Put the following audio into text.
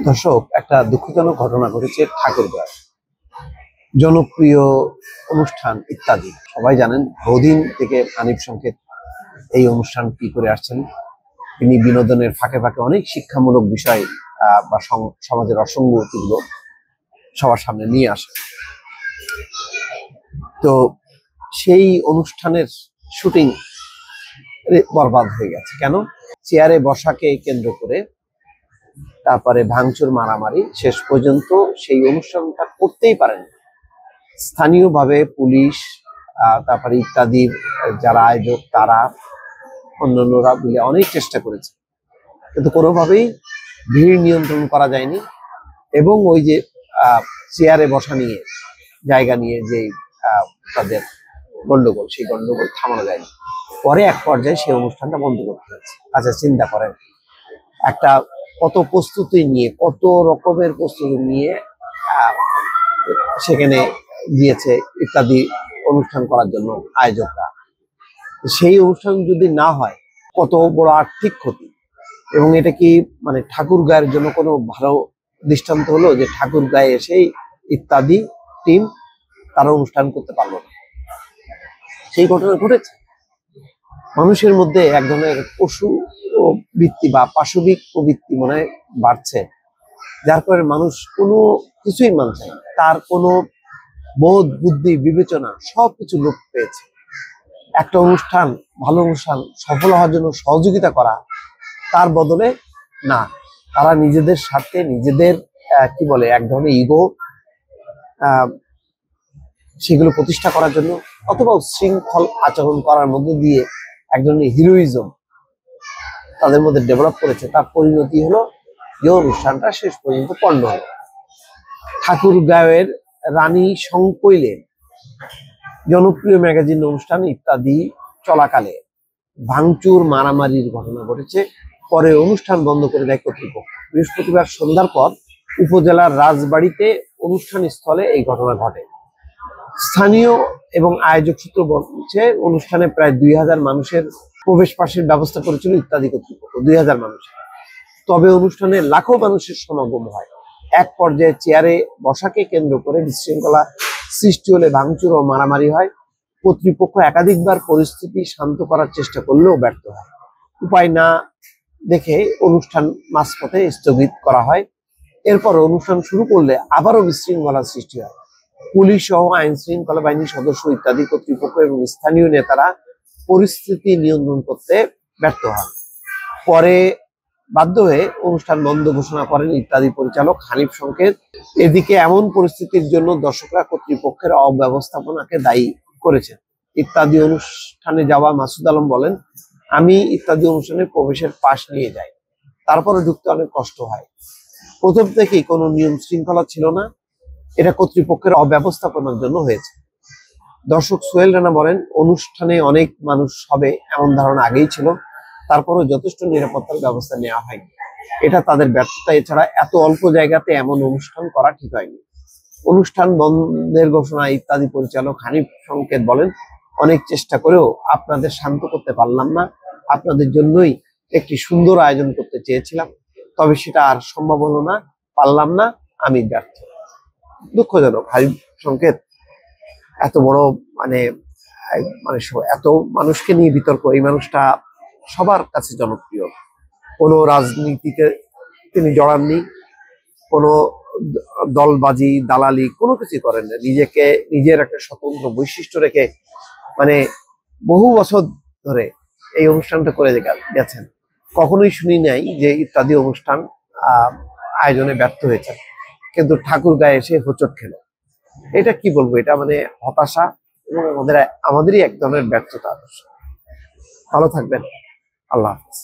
দর্শক, একটা দুঃখজনক ঘটনা ঘটেছে ঠাকুরগাঁও। জনপ্রিয় অনুষ্ঠান ইত্যাদি সবাই জানেন, বহুদিন থেকে হানিফ সংকেত এই অনুষ্ঠানটি করে আসছেন। তিনি বিনোদনের ফাঁকে ফাঁকে অনেক শিক্ষামূলক বিষয় বা সমাজের অসঙ্গতিগুলো সবার সামনে নিয়ে আসেন। তো সেই অনুষ্ঠানের শুটিং বরবাদ হয়ে গেছে। কেন? চেয়ারে বসাকে কেন্দ্র করে তারপরে ভাঙচুর, মারামারি, শেষ পর্যন্ত সেই অনুষ্ঠানটা করতেই পারেন। স্থানীয়ভাবে পুলিশ, তারপরে ইত্যাদির যারা আয়োজক, তারা অন্যান্যরা মিলে অনেক চেষ্টা করেছে, কিন্তু কোনোভাবেই ভিড় নিয়ন্ত্রণ করা যায়নি। এবং ওই যে চেয়ারে বসা নিয়ে, জায়গা নিয়ে যে তাদের গন্ডগোল, সেই গন্ডগোল থামানো যায়নি। পরে এক পর্যায়ে সেই অনুষ্ঠানটা বন্ধ করতে হয়েছে। আচ্ছা, চিন্তা করেন, একটা কত প্রস্তুতি নিয়ে, কত রকমের প্রস্তুতি নিয়ে সেখানে গিয়েছে ইত্যাদি অনুষ্ঠান করার জন্য আয়োজকরা। সেই অনুষ্ঠান যদি না হয়, কত বড় আর্থিক ক্ষতি। এবং এটা কি মানে ঠাকুরগাঁয়ের জন্য কোনো ভালো দৃষ্টান্ত হলো যে ঠাকুরগাঁয়ে এসেই ইত্যাদি টিম তারা অনুষ্ঠান করতে পারলো না? সেই ঘটনা ঘটেছে। মানুষের মধ্যে এক ধরনের পশু বৃত্তি বা পাশবিক প্রবৃত্তি মনে হয় বাড়ছে, যার কারণে মানুষ কোনো কিছুই মানছে না। তার কোনো বোধ, বুদ্ধি, বিবেচনা সবকিছু লোপ পেয়েছে। একটা অনুষ্ঠান, ভালো অনুষ্ঠান সফল হওয়ার জন্য সহযোগিতা করা, তার বদলে না, তারা নিজেদের স্বার্থে, নিজেদের কি বলে, এক ধরনের ইগো, সেগুলো প্রতিষ্ঠা করার জন্য, অথবা উচ্ছৃঙ্খল আচরণ করার মধ্যে দিয়ে এক ধরনের হিরোইজম তাদের মধ্যে ডেভেলপ করেছে। তার পরিণতি হলো যে অনুষ্ঠানটা শেষ পর্যন্ত পণ্ড হলো। ঠাকুরগাঁওয়ের রানী সংকৈলে জনপ্রিয় ম্যাগাজিন অনুষ্ঠান ইত্যাদি চলাকালে ভাঙচুর, মারামারির ঘটনা ঘটেছে। পরে অনুষ্ঠান বন্ধ করে দেয় কর্তৃপক্ষ। বৃহস্পতিবার সন্ধ্যার পর উপজেলার রাজবাড়িতে অনুষ্ঠান স্থলে এই ঘটনা ঘটে। স্থানীয় এবং আয়োজক সূত্র বলছে, অনুষ্ঠানে প্রায় 2000 মানুষের প্রবেশ পাসের ব্যবস্থা করেছিল ইত্যাদি কর্তৃপক্ষ। 2000 মানুষ। তবে অনুষ্ঠানে লাখো মানুষের সমাগম হয়। এক পর্যায়ে চেয়ারে বসাকে কেন্দ্র করে বিশৃঙ্খলা সৃষ্টি হলে ভাঙচুর ও মারামারি হয়। কর্তৃপক্ষ একাধিকবার পরিস্থিতি শান্ত করার চেষ্টা করলেও ব্যর্থ হয়। উপায় না দেখে অনুষ্ঠান মাঝপথে স্থগিত করা হয়। এরপর অনুষ্ঠান শুরু করলে আবারও বিশৃঙ্খলা সৃষ্টি হয়। পুলিশ সহ আইন শৃঙ্খলা বাহিনীর সদস্য ইত্যাদি কর্তৃপক্ষ এবং স্থানীয় নেতারা পরিস্থিতি নিয়ন্ত্রণ করতে ব্যর্থ হন। পরে বাধ্য হয়ে অনুষ্ঠান বন্ধ ঘোষণা করেন ইত্যাদি পরিচালক হানিফ সংকেত। এদিকে এমন পরিস্থিতির জন্য দর্শকরা কর্তৃপক্ষের অব্যবস্থাপনাকে দায়ী করেছেন। ইত্যাদি অনুষ্ঠানে যাওয়া মাসুদ আলম বলেন, আমি ইত্যাদি অনুষ্ঠানে প্রবেশের পাশ নিয়ে যাই, তারপরে ঢুকতে অনেক কষ্ট হয়। প্রথম থেকেই কোনো নিয়ম শৃঙ্খলা ছিল না, এটা কর্তৃপক্ষের অব্যবস্থাপনার জন্য হয়েছে। দর্শক সোহেল রানা বলেন, অনুষ্ঠানে অনেক মানুষ হবে এমন ধারণা আগেই ছিল, তারপরেও যথেষ্ট নিরাপত্তার ব্যবস্থা নেওয়া হয়নি। এটা তাদের ব্যর্থতা। এছাড়া এত অল্প জায়গাতে এমন অনুষ্ঠান করা ঠিক হয়নি। অনুষ্ঠান বন্ধের ঘোষণা ইত্যাদি পরিচালক হানিফ সংকেত বলেন, অনেক চেষ্টা করেও আপনাদের শান্ত করতে পারলাম না। আপনাদের জন্যই একটি সুন্দর আয়োজন করতে চেয়েছিলাম, তবে সেটা আর সম্ভব হলো না, পারলাম না, আমি ব্যর্থ। দুঃখজনক। হানিফ সংকেত এত বড় মানে মানে এত মানুষকে নিয়ে বিতর্ক, এই মানুষটা সবার কাছে জনপ্রিয়। কোনো রাজনীতিকে তিনি জড়াননি, কোনো দলবাজি, দালালি কোনো কিছু করেন না। নিজেকে, নিজের একটা স্বতন্ত্র বৈশিষ্ট্য রেখে মানে বহু বছর ধরে এই অনুষ্ঠানটা করে গেছেন। কখনোই শুনি নাই যে ইত্যাদি অনুষ্ঠান আয়োজনে ব্যর্থ হয়েছে, কিন্তু ঠাকুরগাঁয়ে এসে হোঁচট খেল। এটা কি বলবো, এটা মানে হতাশা এবং আমাদেরই এক ধরনের ব্যর্থতা। ভালো থাকবেন। আল্লাহ হাফেজ।